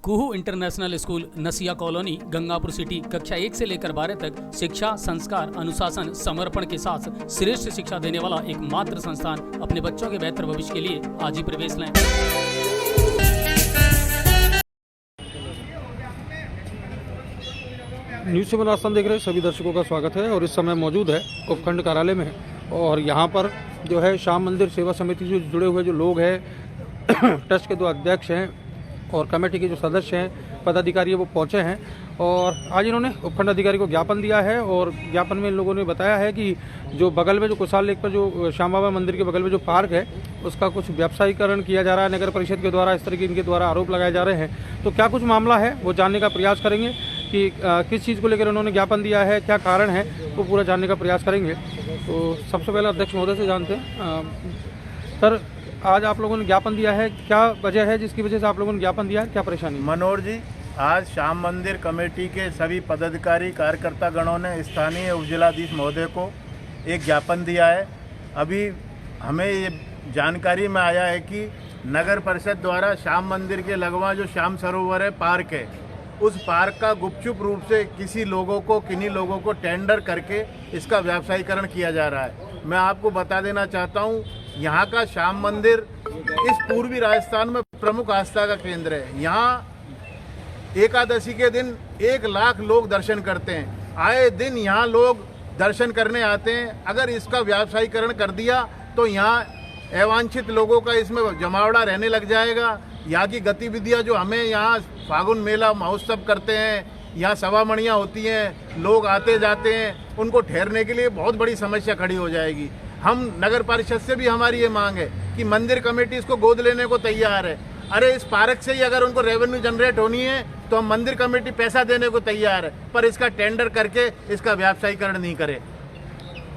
कुहू international school नसिया colony Gangapur city कक्षा 1 से लेकर 12 तक शिक्षा, संस्कार, अनुशासन, समर्पण के साथ श्रेष्ठ शिक्षा देने वाला एकमात्र संस्थान। अपने बच्चों के बेहतर भविष्य के लिए आज ही प्रवेश लें। न्यूज़ 7 आस्थान देख रहे सभी दर्शकों का स्वागत है और इस समय मौजूद है उपखंड कार्यालय में और यहाँ पर जो है श्याम मंदिर सेवा समिति से जुड़े हुए जो लोग हैं ट्रस्ट के दो अध्यक्ष हैं और कमेटी के जो सदस्य हैं, पदाधिकारी है, वो पहुँचे हैं और आज इन्होंने उपखंड अधिकारी को ज्ञापन दिया है और ज्ञापन में इन लोगों ने बताया है कि जो बगल में जो कुशाल लेक पर जो श्याम बाबा मंदिर के बगल में जो पार्क है उसका कुछ व्यवसायीकरण किया जा रहा है नगर परिषद के द्वारा। इस तरह के इनके द्वारा आरोप लगाए जा रहे हैं। तो क्या कुछ मामला है वो जानने का प्रयास करेंगे कि किस चीज़ को लेकर उन्होंने ज्ञापन दिया है, क्या कारण है, वो पूरा जानने का प्रयास करेंगे। तो सबसे पहले अध्यक्ष महोदय से जानते हैं। सर, आज आप लोगों ने ज्ञापन दिया है, क्या वजह है जिसकी वजह से आप लोगों ने ज्ञापन दिया है, क्या परेशानी? मनोहर जी, आज श्याम मंदिर कमेटी के सभी पदाधिकारी कार्यकर्ता गणों ने स्थानीय उपजिलाधीश महोदय को एक ज्ञापन दिया है। अभी हमें ये जानकारी में आया है कि नगर परिषद द्वारा श्याम मंदिर के लगवा जो श्याम सरोवर है, पार्क है, उस पार्क का गुपचुप रूप से किन्हीं लोगों को टेंडर करके इसका व्यावसायीकरण किया जा रहा है। मैं आपको बता देना चाहता हूँ, यहाँ का श्याम मंदिर इस पूर्वी राजस्थान में प्रमुख आस्था का केंद्र है। यहाँ एकादशी के दिन 1 लाख लोग दर्शन करते हैं। आए दिन यहाँ लोग दर्शन करने आते हैं। अगर इसका व्यावसायीकरण कर दिया तो यहाँ अवांछित लोगों का इसमें जमावड़ा रहने लग जाएगा। यहाँ की गतिविधियाँ जो हमें यहाँ फागुन मेला महोत्सव करते हैं, यहाँ सभामणियाँ होती हैं, लोग आते जाते हैं, उनको ठहरने के लिए बहुत बड़ी समस्या खड़ी हो जाएगी। हम नगर परिषद से भी हमारी ये मांग है कि मंदिर कमेटी इसको गोद लेने को तैयार है। अरे इस पार्क से ही अगर उनको रेवेन्यू जनरेट होनी है तो हम मंदिर कमेटी पैसा देने को तैयार है, पर इसका टेंडर करके इसका व्यावसायीकरण नहीं करे।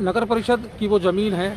नगर परिषद की वो ज़मीन है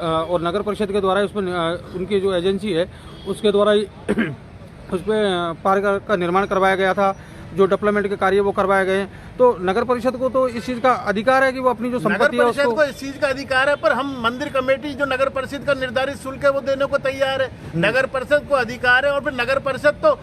और नगर परिषद के द्वारा उसमें उनकी जो एजेंसी है उसके द्वारा उस पर पार्क का निर्माण करवाया गया था। जो डेवलपमेंट के कार्य वो करवाए गए हैं, तो नगर परिषद को तो इस चीज़ का अधिकार है कि वो अपनी जो संपत्ति है उसको, नगर परिषद को इस चीज़ का अधिकार है, पर हम मंदिर कमेटी जो नगर परिषद का निर्धारित शुल्क है वो देने को तैयार है। नगर परिषद को अधिकार है और फिर नगर परिषद तो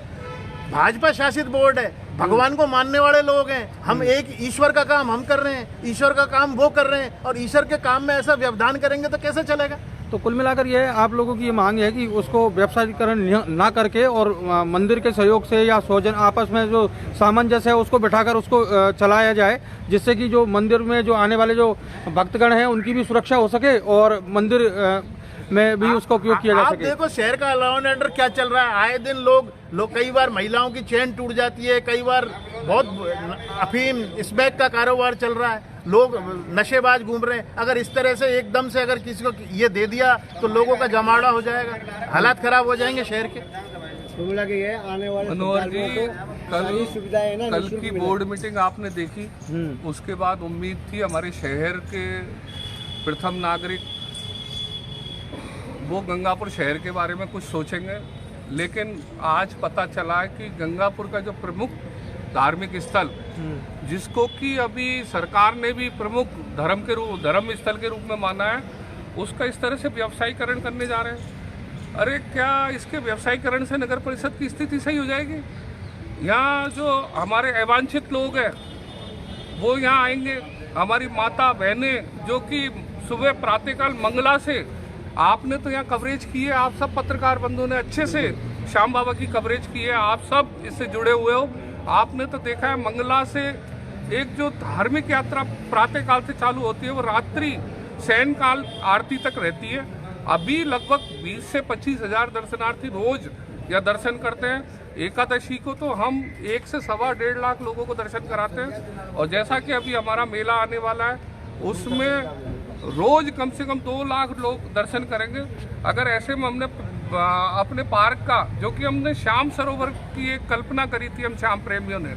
भाजपा शासित बोर्ड है, भगवान को मानने वाले लोग हैं। हम एक ईश्वर का काम हम कर रहे हैं, ईश्वर का काम वो कर रहे हैं और ईश्वर के काम में ऐसा व्यवधान करेंगे तो कैसे चलेगा? तो कुल मिलाकर ये आप लोगों की ये मांग है कि उसको व्यवसायीकरण ना करके और मंदिर के सहयोग से या स्वजन आपस में जो सामंजस्य है उसको बिठाकर उसको चलाया जाए, जिससे कि जो मंदिर में जो आने वाले जो भक्तगण हैं उनकी भी सुरक्षा हो सके और मंदिर में भी उसका उपयोग किया जा सके। आप देखो शहर का लॉ एंड ऑर्डर क्या चल रहा है। आए दिन लोग कई बार महिलाओं की चेन टूट जाती है, कई बार बहुत अफीम स्मैक का कारोबार चल रहा है, लोग नशेबाज घूम रहे हैं। अगर इस तरह से एकदम से अगर किसी को ये दे दिया तो लोगों का जमावड़ा हो जाएगा, हालात खराब हो जाएंगे शहर के। आने वाले मनोहर जी, कल की बोर्ड मीटिंग आपने देखी, उसके बाद उम्मीद थी हमारे शहर के प्रथम नागरिक वो गंगापुर शहर के बारे में कुछ सोचेंगे, लेकिन आज पता चला है कि गंगापुर का जो प्रमुख धार्मिक स्थल जिसको कि अभी सरकार ने भी प्रमुख धर्म स्थल के रूप में माना है, उसका इस तरह से व्यवसायीकरण करने जा रहे हैं। अरे क्या इसके व्यवसायीकरण से नगर परिषद की स्थिति सही हो जाएगी? यहाँ जो हमारे अवांछित लोग हैं वो यहाँ आएंगे, हमारी माता बहनें जो कि सुबह प्रातःकाल मंगला से आपने तो यहाँ कवरेज की है, आप सब पत्रकार बंधुओं ने अच्छे से श्याम बाबा की कवरेज की है, आप सब इससे जुड़े हुए हो। आपने तो देखा है मंगला से एक जो धार्मिक यात्रा प्रातःकाल से चालू होती है वो रात्रि शयनकाल आरती तक रहती है। अभी लगभग 20 से 25 हजार दर्शनार्थी रोज या दर्शन करते हैं। एकादशी को तो हम 1 से 1.25 लाख लोगों को दर्शन कराते हैं और जैसा कि अभी हमारा मेला आने वाला है उसमें रोज कम से कम 2 लाख लोग दर्शन करेंगे। अगर ऐसे में हमने अपने पार्क का जो कि हमने श्याम सरोवर की एक कल्पना करी थी हम श्याम प्रेमियों ने,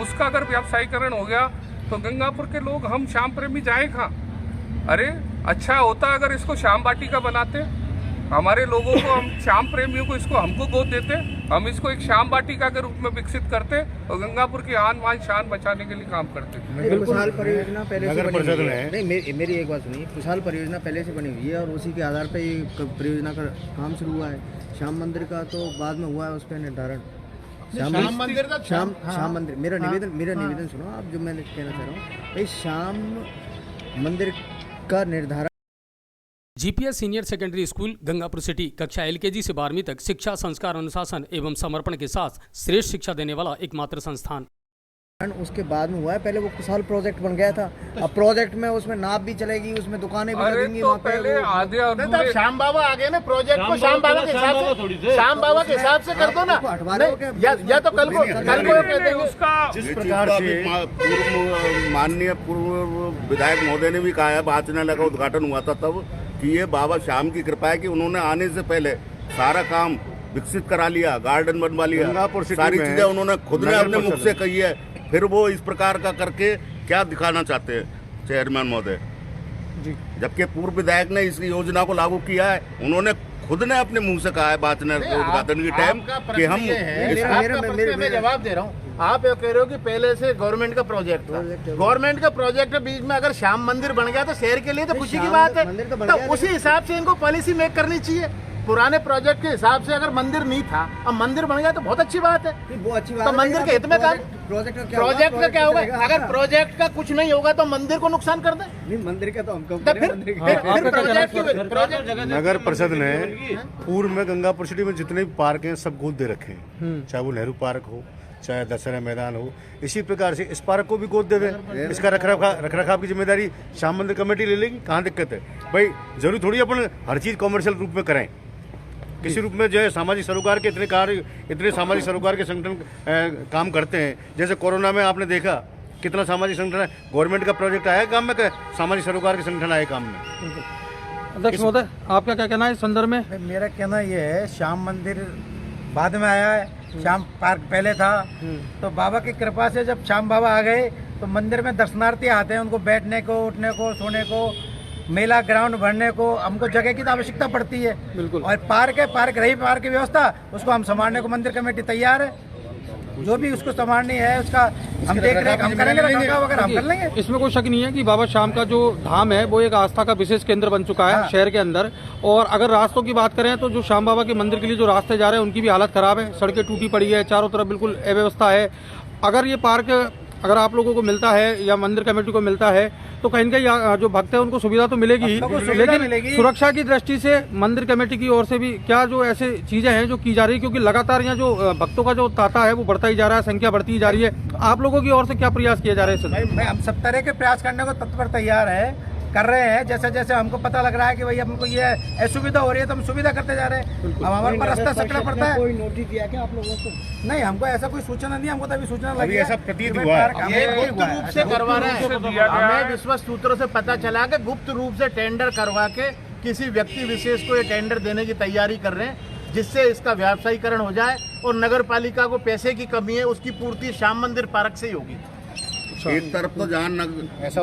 उसका अगर व्यवसायीकरण हो गया तो गंगापुर के लोग हम श्याम प्रेमी जाए कहाँ? अरे अच्छा होता अगर इसको श्याम वाटिका बनाते, हमारे लोगों को, हम श्याम प्रेमियों को इसको हमको गोद देते, हम इसको एक श्याम वाटिका के रूप में विकसित करते और गंगापुर की आन बान शान बचाने के लिए काम करते। खुशहाल परियोजना पहले से बनी हुई है। नहीं, मेरी एक बात सुनिए, खुशहाल परियोजना पहले से बनी हुई है और उसी के आधार पर ये परियोजना का काम शुरू हुआ है। श्याम मंदिर का तो बाद में हुआ है उस पर निर्धारण। श्याम मंदिर का श्याम मंदिर मेरा निवेदन सुनो आप, जो मैं कहना चाह रहा हूँ भाई, श्याम मंदिर का निर्धारण GPS senior secondary school Gangapur city कक्षा एलकेजी से 12वीं तक शिक्षा, संस्कार, अनुशासन एवं समर्पण के साथ श्रेष्ठ शिक्षा देने वाला एकमात्र संस्थान। उसके बाद में हुआ है, पहले वो खुशहाल प्रोजेक्ट बन गया था। अब प्रोजेक्ट में उसमें नाव भी चलेगी, उसमें दुकानें भी लगेंगी। तो पहले आधे अधूरे श्याम बाबा आ गए ना, प्रोजेक्ट को श्याम बाबा के हिसाब से, श्याम बाबा के हिसाब से कर दो ना, या तो कल को कहते हैं उसका जिस प्रकार से माननीय पूर्व विधायक महोदय ने भी कहा है, वाचनालय का उद्घाटन हुआ था तब, कि ये बाबा श्याम की कृपा है कि उन्होंने आने से पहले सारा काम विकसित करा लिया, गार्डन बनवा लिया, सारी चीजें उन्होंने खुद ने अपने मुख से कही है। फिर वो इस प्रकार का करके क्या दिखाना चाहते हैं चेयरमैन महोदय जी? जबकि पूर्व विधायक ने इस योजना को लागू किया है, उन्होंने खुद ने अपने मुंह से कहा है वाचनालय के उद्घाटन के टाइम कि हम मैं जवाब दे रहा हूँ। आप ये कह रहे हो कि पहले से गवर्नमेंट का प्रोजेक्ट था, गवर्नमेंट का प्रोजेक्ट के बीच में अगर श्याम मंदिर बन गया तो शहर के लिए तो खुशी की बात है। तो उसी हिसाब से इनको पॉलिसी मेक करनी चाहिए। पुराने प्रोजेक्ट के हिसाब से अगर मंदिर नहीं था, अब मंदिर बन गया तो बहुत अच्छी बात है। वो अच्छी बात तो मंदिर के हित में काम, प्रोजेक्ट का क्या होगा? अगर प्रोजेक्ट का कुछ नहीं होगा तो मंदिर को नुकसान कर दे। नहीं, मंदिर का तो हम कब नगर परिषद ने पूर्व में गंगापुर सिटी में जितने भी पार्क हैं सब गोद दे रखे हैं, चाहे वो नेहरू पार्क हो, चाहे दशहरा मैदान हो। इसी प्रकार से इस पार्क को भी गोद दे दें। इसका रखरखाव की जिम्मेदारी श्याम मंदिर कमेटी ले लेगी। कहाँ दिक्कत है भाई? जरूरी थोड़ी अपन हर चीज कॉमर्शियल रूप में करें। किसी रूप में जो है सामाजिक सरोकार के इतने सामाजिक सरोकार के संगठन काम करते हैं। जैसे कोरोना में आपने देखा कितना सामाजिक संगठन है, गवर्नमेंट का प्रोजेक्ट आया काम में, सामाजिक सरोकार के संगठन आए काम में। अध्यक्ष महोदय, आपका क्या कहना है इस संदर्भ में? मेरा कहना ये है, श्याम मंदिर बाद में आया है, श्याम पार्क पहले था। तो बाबा की कृपा से जब श्याम बाबा आ गए तो मंदिर में दर्शनार्थी आते हैं, उनको बैठने को, उठने को, सोने को, मेला ग्राउंड भरने को, हमको जगह की तो आवश्यकता पड़ती है। बिल्कुल। और पार्क है, पार्क रही पार्क की व्यवस्था, उसको हम संभालने को मंदिर कमेटी तैयार है। जो भी उसको संभालनी है उसका हम देख रहे हैं, हम करेंगे, वगैरह हम कर लेंगे। इसमें कोई शक नहीं है कि बाबा श्याम का जो धाम है वो एक आस्था का विशेष केंद्र बन चुका है शहर के अंदर। और अगर रास्तों की बात करें तो जो श्याम बाबा के मंदिर के लिए जो रास्ते जा रहे हैं उनकी भी हालत खराब है, सड़कें टूटी पड़ी है, चारों तरफ बिल्कुल अव्यवस्था है। अगर ये पार्क अगर आप लोगों को मिलता है या मंदिर कमेटी को मिलता है तो कहीं ना कहीं जो भक्त है उनको सुविधा तो मिलेगी ही, लेकिन सुरक्षा की दृष्टि से मंदिर कमेटी की ओर से भी क्या जो ऐसे चीजें हैं जो की जा रही है? क्योंकि लगातार यहाँ जो भक्तों का जो तांता है वो बढ़ता ही जा रहा है, संख्या बढ़ती ही जा रही है। आप लोगों की ओर से क्या प्रयास किए जा रहे हैं? हम सब तरह के प्रयास करने को तत्पर तैयार है, कर रहे हैं। जैसे जैसे हमको पता लग रहा है कि भाई हमको ये असुविधा हो रही है तो हम सुविधा करते जा रहे हैं। अब हमारे पास रास्ता सकना पड़ता है। कोई नोटिस दिया क्या आप लोगों को? नहीं, हमको ऐसा कोई सूचना नहीं, हमको तो अभी सूचना लगी ऐसा प्रतीत हुआ है। ये गुप्त रूप से करवा रहे हैं। हमें विश्वस्त सूत्रों से पता चला कि गुप्त रूप से टेंडर करवा के किसी व्यक्ति विशेष को ये टेंडर देने की तैयारी कर रहे हैं, जिससे इसका व्यावसायीकरण हो जाए और नगर पालिका को पैसे की कमी है उसकी पूर्ति श्याम मंदिर पार्क से ही होगी। एक तरफ तो जहाँ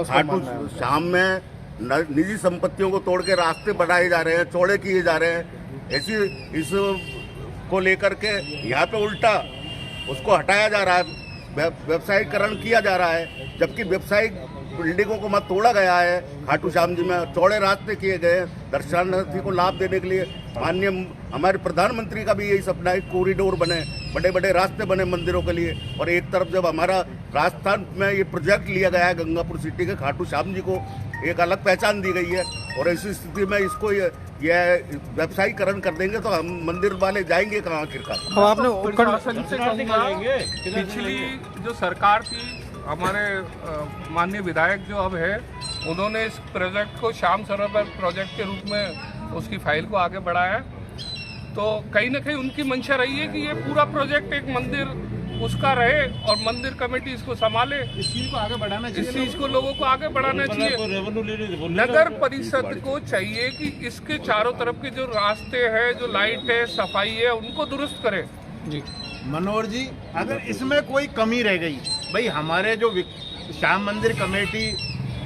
खाटू श्याम में निजी संपत्तियों को तोड़ के रास्ते बढ़ाए जा रहे हैं, चौड़े किए जा रहे हैं, ऐसी इस को लेकर के यहाँ पे उल्टा उसको हटाया जा रहा है, व्यवसायीकरण किया जा रहा है। जबकि व्यवसायिक बिल्डिंगों को मत तोड़ा गया है, खाटू श्याम जी में चौड़े रास्ते किए गए हैं दर्शनार्थी को लाभ देने के लिए। माननीय हमारे प्रधानमंत्री का भी यही सपना है, कॉरिडोर बने, बड़े बड़े रास्ते बने मंदिरों के लिए। और एक तरफ जब हमारा राजस्थान में ये प्रोजेक्ट लिया गया है गंगापुर सिटी के, खाटू श्याम जी को एक अलग पहचान दी गई है, और ऐसी स्थिति में इसको ये व्यवसायीकरण कर देंगे तो हम मंदिर वाले जाएंगे कहाँ आखिरकार? अब आपने प्रशासन से कहूँगा, पिछली जो सरकार थी, हमारे माननीय विधायक जो अब है, उन्होंने इस प्रोजेक्ट को श्याम सरोवर प्रोजेक्ट के रूप में उसकी फाइल को आगे बढ़ाया। तो कहीं ना कहीं उनकी मंशा रही है कि ये पूरा प्रोजेक्ट एक मंदिर उसका रहे और मंदिर कमेटी इसको संभाले, इस चीज को आगे बढ़ाना चाहिए, इस चीज को लोगों को आगे बढ़ाना चाहिए। नगर परिषद को चाहिए कि इसके चारों तरफ के जो रास्ते हैं, जो लाइट है, सफाई है, उनको दुरुस्त करे। जी मनोहर जी, अगर इसमें कोई कमी रह गई, भाई हमारे जो श्याम मंदिर कमेटी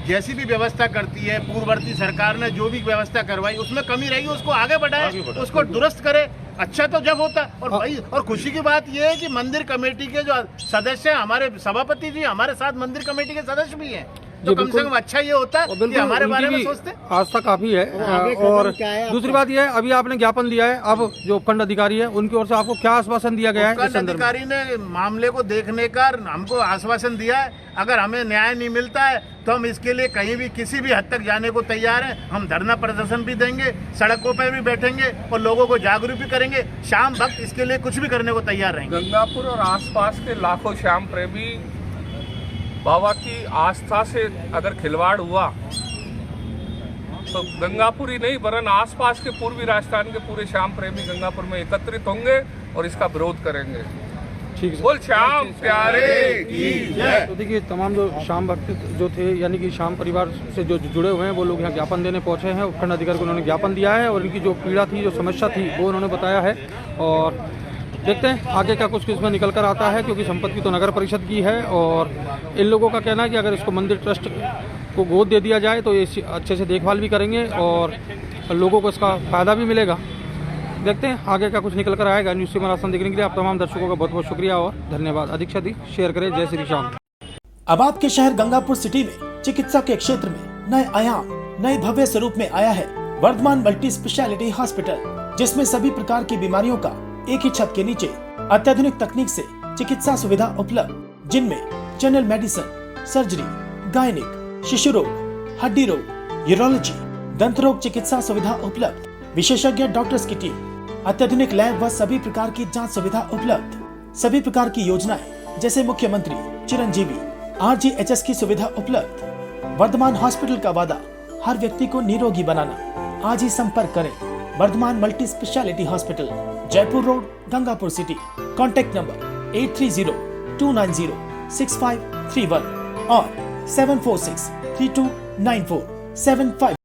जैसी भी व्यवस्था करती है, पूर्ववर्ती सरकार ने जो भी व्यवस्था करवाई उसमें कमी रहेगी उसको आगे बढ़ाए, उसको दुरुस्त करे। अच्छा तो जब होता। और भाई, और खुशी की बात यह है कि मंदिर कमेटी के जो सदस्य हैं, हमारे सभापति जी हमारे साथ मंदिर कमेटी के सदस्य भी हैं। तो कम से कम अच्छा ये होता है कि हमारे बारे में सोचते। आस्था काफी है। और दूसरी बात यह है, अभी आपने ज्ञापन दिया है, अब जो उपखंड अधिकारी है उनकी ओर से आपको क्या आश्वासन दिया गया है? उपखंड अधिकारी ने मामले को देखने का हमको आश्वासन दिया है, अगर हमें न्याय नहीं मिलता है तो हम इसके लिए कहीं भी किसी भी हद तक जाने को तैयार हैं। हम धरना प्रदर्शन भी देंगे, सड़कों पर भी बैठेंगे और लोगों को जागरूक भी करेंगे। शाम वक्त इसके लिए कुछ भी करने को तैयार रहेंगे। गंगापुर और आसपास के लाखों श्याम प्रेमी बाबा की आस्था से अगर खिलवाड़ हुआ तो गंगापुर ही नहीं वरन आसपास के पूर्वी राजस्थान के पूरे श्याम प्रेमी गंगापुर में एकत्रित होंगे और इसका विरोध करेंगे। ठीक है। बोल श्याम प्यारे की जय। तो देखिए, तमाम जो श्याम भक्त जो थे, यानी कि श्याम परिवार से जो जुड़े हुए हैं, वो लोग यहाँ ज्ञापन देने पहुँचे हैं। उपखंड अधिकारी को उन्होंने ज्ञापन दिया है और इनकी जो पीड़ा थी, जो समस्या थी, वो उन्होंने बताया है। और देखते हैं आगे का कुछ इसमें निकल कर आता है, क्योंकि संपत्ति तो नगर परिषद की है। और इन लोगों का कहना है कि अगर इसको मंदिर ट्रस्ट को गोद दे दिया जाए तो ये अच्छे से देखभाल भी करेंगे और लोगों को इसका फ़ायदा भी मिलेगा। देखते हैं आगे का कुछ निकल कर आएगा। न्यूज़ से राशन देखने के लिए आप तमाम दर्शकों का बहुत बहुत शुक्रिया और धन्यवाद। अधिक से अधिक शेयर करें। जय श्री श्याम। अब आपके शहर गंगापुर सिटी में चिकित्सा के क्षेत्र में नए आयाम, नए भव्य स्वरूप में आया है वर्धमान मल्टी स्पेशलिटी हॉस्पिटल, जिसमें सभी प्रकार की बीमारियों का एक ही छत के नीचे अत्याधुनिक तकनीक से चिकित्सा सुविधा उपलब्ध, जिनमें जनरल मेडिसिन, सर्जरी, गायनिक, शिशु रोग, हड्डी रोग, यूरोलॉजी, दंत रोग चिकित्सा सुविधा उपलब्ध, विशेषज्ञ डॉक्टर्स की टीम, अत्याधुनिक लैब व सभी प्रकार की जांच सुविधा उपलब्ध, सभी प्रकार की योजनाएं जैसे मुख्यमंत्री चिरंजीवी RGHS की सुविधा उपलब्ध। वर्धमान हॉस्पिटल का वादा हर व्यक्ति को निरोगी बनाना। आज ही संपर्क करें Vardhman multi specialty hospital, Jaipur road, Gangapur city. Contact number 8302906531 और 746329475।